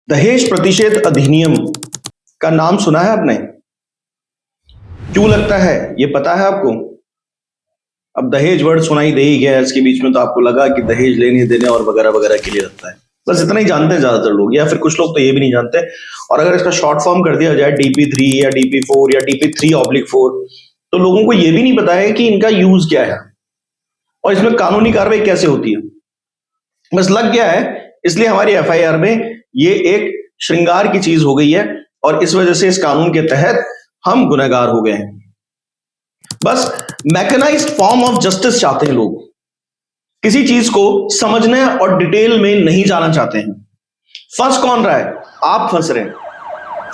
दहेज प्रतिषेध अधिनियम का नाम सुना है आपने? क्यों लगता है? ये पता है आपको? अब दहेज वर्ड सुनाई दे ही गया है, इसके बीच में तो आपको लगा कि दहेज लेने देने और वगैरह वगैरह के लिए लगता है। बस इतना ही जानते हैं ज्यादातर लोग, या फिर कुछ लोग तो ये भी नहीं जानते। और अगर इसका शॉर्ट फॉर्म कर दिया जाए DP3 या DP4 या DP3/4, तो लोगों को ये भी नहीं पता है कि इनका यूज क्या है और इसमें कानूनी कार्रवाई कैसे होती है। बस लग गया है, इसलिए हमारी FIR में ये एक श्रृंगार की चीज हो गई है और इस वजह से इस कानून के तहत हम गुनहगार हो गए हैं। बस मैकेनाइज्ड फॉर्म ऑफ जस्टिस चाहते हैं लोग, किसी चीज को समझने और डिटेल में नहीं जाना चाहते हैं। फंस कौन रहा है? आप फंस रहे हैं।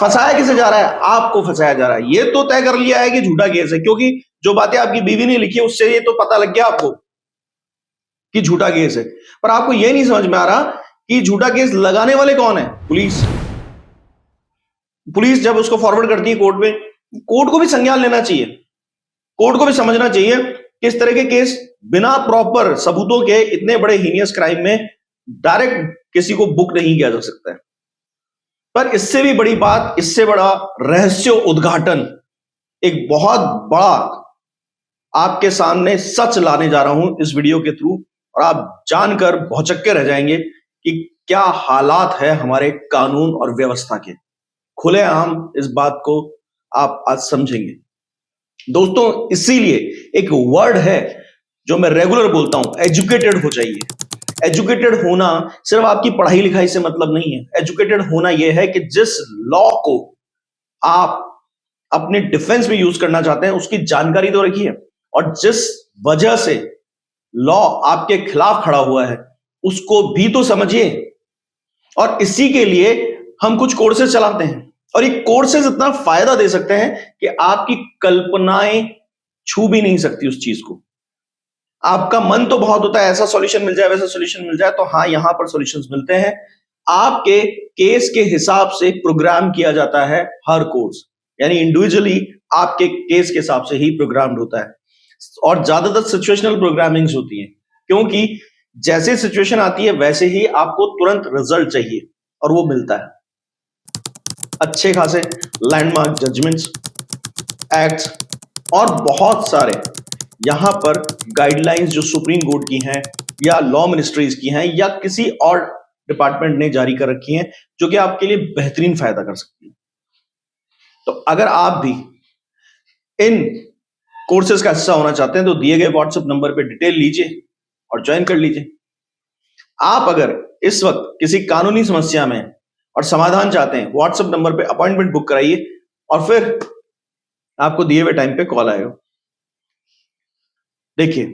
फंसाया किसे जा रहा है? आपको फंसाया जा रहा है। ये तो तय कर लिया है कि झूठा केस है, क्योंकि जो बातें आपकी बीवी ने लिखी उससे ये तो पता लग गया आपको कि झूठा केस है। पर आपको ये नहीं समझ में आ रहा कि झूठा केस लगाने वाले कौन है? पुलिस। पुलिस जब उसको फॉरवर्ड करती है कोर्ट में, कोर्ट को भी संज्ञान लेना चाहिए, कोर्ट को भी समझना चाहिए कि इस तरह के केस बिना प्रॉपर सबूतों के इतने बड़े हीनियस क्राइम में डायरेक्ट किसी को बुक नहीं किया जा सकता है। पर इससे भी बड़ी बात, इससे बड़ा रहस्य उद्घाटन, एक बहुत बड़ा आपके सामने सच लाने जा रहा हूं इस वीडियो के थ्रू, और आप जानकर भौचक्के रह जाएंगे कि क्या हालात है हमारे कानून और व्यवस्था के। खुलेआम इस बात को आप आज समझेंगे दोस्तों। इसीलिए एक वर्ड है जो मैं रेगुलर बोलता हूं, एजुकेटेड हो जाइए। एजुकेटेड होना सिर्फ आपकी पढ़ाई लिखाई से मतलब नहीं है। एजुकेटेड होना यह है कि जिस लॉ को आप अपने डिफेंस में यूज करना चाहते हैं उसकी जानकारी तो रखिए, और जिस वजह से लॉ आपके खिलाफ खड़ा हुआ है उसको भी तो समझिए। और इसी के लिए हम कुछ कोर्सेज चलाते हैं, और ये कोर्सेज इतना फायदा दे सकते हैं कि आपकी कल्पनाएं छू भी नहीं सकती उस चीज को। आपका मन तो बहुत होता है ऐसा सॉल्यूशन मिल जाए, वैसा सॉल्यूशन मिल जाए, तो हाँ, यहां पर सॉल्यूशंस मिलते हैं। आपके केस के हिसाब से प्रोग्राम किया जाता है हर कोर्स, यानी इंडिविजुअली आपके केस के हिसाब से ही प्रोग्राम्ड होता है। और ज्यादातर सिचुएशनल प्रोग्रामिंग्स होती हैं, क्योंकि जैसे सिचुएशन आती है वैसे ही आपको तुरंत रिजल्ट चाहिए, और वो मिलता है। अच्छे खासे लैंडमार्क जजमेंट्स, एक्ट्स और बहुत सारे यहां पर गाइडलाइंस जो सुप्रीम कोर्ट की हैं या लॉ मिनिस्ट्रीज की हैं या किसी और डिपार्टमेंट ने जारी कर रखी हैं, जो कि आपके लिए बेहतरीन फायदा कर सकती है। तो अगर आप भी इन कोर्सेज का हिस्सा होना चाहते हैं तो दिए गए व्हाट्सएप नंबर पे डिटेल लीजिए और ज्वाइन कर लीजिए। आप अगर इस वक्त किसी कानूनी समस्या में और समाधान चाहते हैं, व्हाट्सएप नंबर पे अपॉइंटमेंट बुक कराइए और फिर आपको दिए हुए टाइम पे कॉल आएगा। देखिए,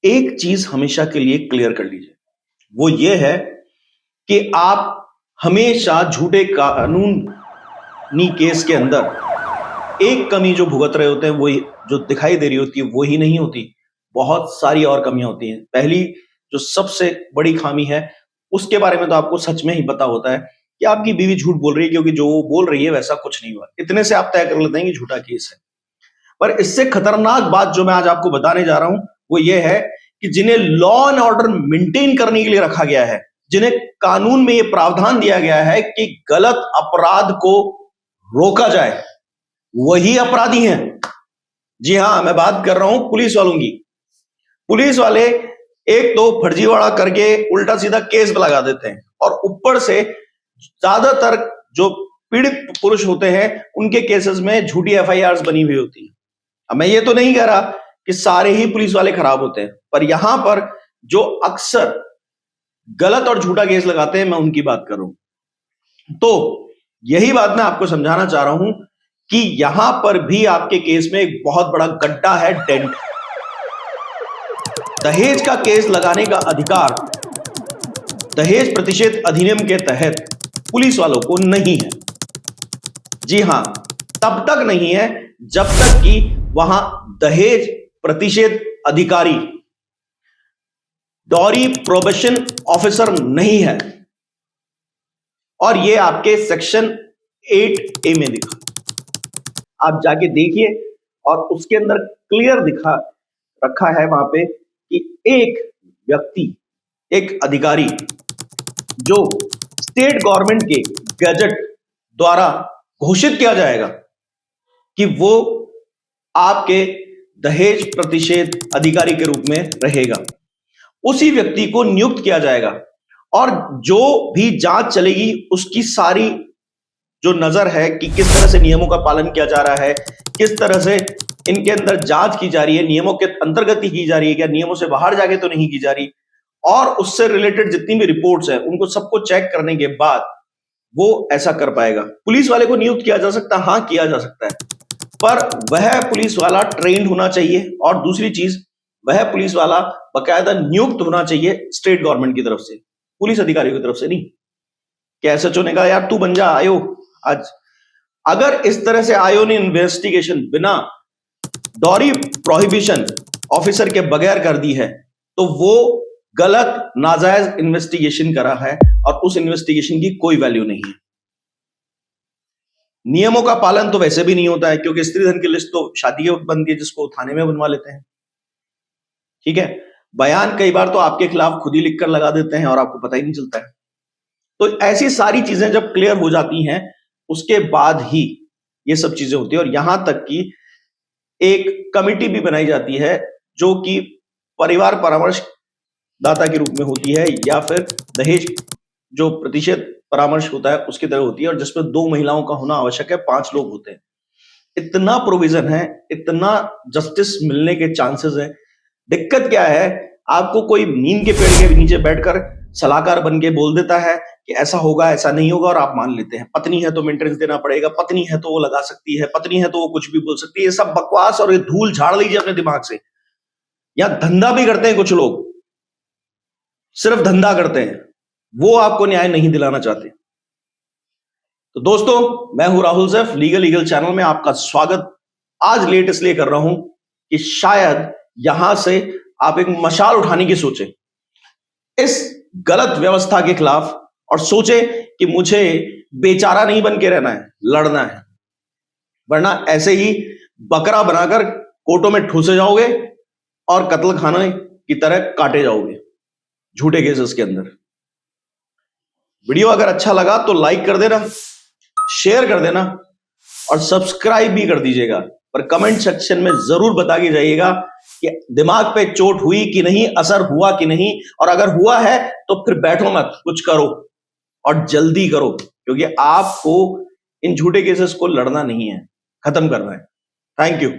एक चीज हमेशा के लिए क्लियर कर लीजिए, वो ये है कि आप हमेशा झूठे कानूनी केस के अंदर एक कमी जो भुगत रहे होते हैं, वो जो दिखाई दे रही होती है वो ही नहीं होती, बहुत सारी और कमियां होती हैं। पहली जो सबसे बड़ी खामी है उसके बारे में तो आपको सच में ही पता होता है कि आपकी बीवी झूठ बोल रही है, क्योंकि जो वो बोल रही है वैसा कुछ नहीं हुआ। इतने से आप तय कर लेते हैं कि झूठा केस है। पर इससे खतरनाक बात जो मैं आज आपको बताने जा रहा हूं वो ये है कि जिन्हें लॉ एंड ऑर्डर मेंटेन करने के लिए रखा गया है, जिन्हें कानून में यह प्रावधान दिया गया है कि गलत अपराध को रोका जाए, वही अपराधी हैं। जी हां, मैं बात कर रहा हूं पुलिस वालों की। पुलिस वाले एक तो फर्जीवाड़ा करके उल्टा सीधा केस लगा देते हैं, और ऊपर से ज्यादातर जो पीड़ित पुरुष होते हैं उनके केसेस में झूठी FIRs बनी हुई होती है। अब मैं ये तो नहीं कह रहा कि सारे ही पुलिस वाले खराब होते हैं, पर यहां पर जो अक्सर गलत और झूठा केस लगाते हैं मैं उनकी बात कर रहा हूं। तो यही बात मैं आपको समझाना चाह रहा हूं कि यहां पर भी आपके केस में एक बहुत बड़ा गड्ढा है, डेंट। दहेज का केस लगाने का अधिकार दहेज प्रतिषेध अधिनियम के तहत पुलिस वालों को नहीं है। जी हां, तब तक नहीं है जब तक कि वहां दहेज प्रतिषेध अधिकारी डॉरी प्रोबेशन ऑफिसर नहीं है। और ये आपके सेक्शन 8A में दिखा, आप जाके देखिए, और उसके अंदर क्लियर दिखा रखा है वहां पे कि एक व्यक्ति, एक अधिकारी जो स्टेट गवर्नमेंट के गैजेट द्वारा घोषित किया जाएगा कि वो आपके दहेज प्रतिषेध अधिकारी के रूप में रहेगा, उसी व्यक्ति को नियुक्त किया जाएगा और जो भी जांच चलेगी उसकी सारी जो नजर है कि किस तरह से नियमों का पालन किया जा रहा है, किस तरह से इनके अंदर जांच की जा रही है, नियमों के अंतर्गत ही की जा रही है, क्या नियमों से बाहर जाके तो नहीं की जा रही, और उससे रिलेटेड जितनी भी रिपोर्ट्स है उनको सबको चेक करने के बाद वो ऐसा कर पाएगा। पुलिस वाले को नियुक्त किया जा सकता है, हाँ किया जा सकता है, पर वह पुलिस वाला ट्रेंड होना चाहिए और दूसरी चीज वह पुलिस वाला बकायदा नियुक्त होना चाहिए स्टेट गवर्नमेंट की तरफ से, पुलिस अधिकारियों की तरफ से नहीं। क्या एसएचओ ने कहा यार तू बन जा आयो आज, अगर इस तरह से आयो ने इन्वेस्टिगेशन बिना डॉरी प्रोहिबिशन ऑफिसर के बगैर कर दी है तो वो गलत नाजायज इन्वेस्टिगेशन करा है और उस इन्वेस्टिगेशन की कोई वैल्यू नहीं है। नियमों का पालन तो वैसे भी नहीं होता है क्योंकि स्त्री धन की लिस्ट तो शादी के वक्त बनती है जिसको थाने में बनवा लेते हैं, ठीक है। बयान कई बार तो आपके खिलाफ खुद ही लिखकर लगा देते हैं और आपको पता ही नहीं चलता है। तो ऐसी सारी चीजें जब क्लियर हो जाती हैं उसके बाद ही ये सब चीजें होती है और यहां तक कि एक कमिटी भी बनाई जाती है जो कि परिवार परामर्श दाता के रूप में होती है या फिर दहेज जो प्रतिशत परामर्श होता है उसकी तरह होती है और जिसमें 2 महिलाओं का होना आवश्यक है, 5 लोग होते हैं। इतना प्रोविजन है, इतना जस्टिस मिलने के चांसेस है। दिक्कत क्या है, आपको कोई नीम के पेड़ के नीचे बैठकर सलाहकार बन के बोल देता है कि ऐसा होगा ऐसा नहीं होगा और आप मान लेते हैं। पत्नी है तो मेंटेनेंस देना पड़ेगा, पत्नी है तो वो लगा सकती है, पत्नी है तो वो कुछ भी बोल सकती है। ये सब बकवास और ये धूल झाड़ लीजिए अपने दिमाग से। यहां धंधा भी करते हैं कुछ लोग, सिर्फ धंधा करते हैं, वो आपको न्याय नहीं दिलाना चाहते। तो दोस्तों मैं हूं Rahul Saif, legal eagle channel में आपका स्वागत आज लेट इसलिए कर रहा हूं कि शायद यहां से आप एक मशाल उठाने की सोचें इस गलत व्यवस्था के खिलाफ और सोचे कि मुझे बेचारा नहीं बन के रहना है, लड़ना है, वरना ऐसे ही बकरा बनाकर कोर्टों में ठूसे जाओगे और कत्ल खाने की तरह काटे जाओगे झूठे केसेस के अंदर। वीडियो अगर अच्छा लगा तो लाइक कर देना, शेयर कर देना और सब्सक्राइब भी कर दीजिएगा, पर कमेंट सेक्शन में जरूर बता के जाइएगा कि दिमाग पे चोट हुई कि नहीं, असर हुआ कि नहीं, और अगर हुआ है तो फिर बैठो मत, कुछ करो और जल्दी करो क्योंकि आपको इन झूठे केसेस को लड़ना नहीं है, खत्म करना है। Thank you.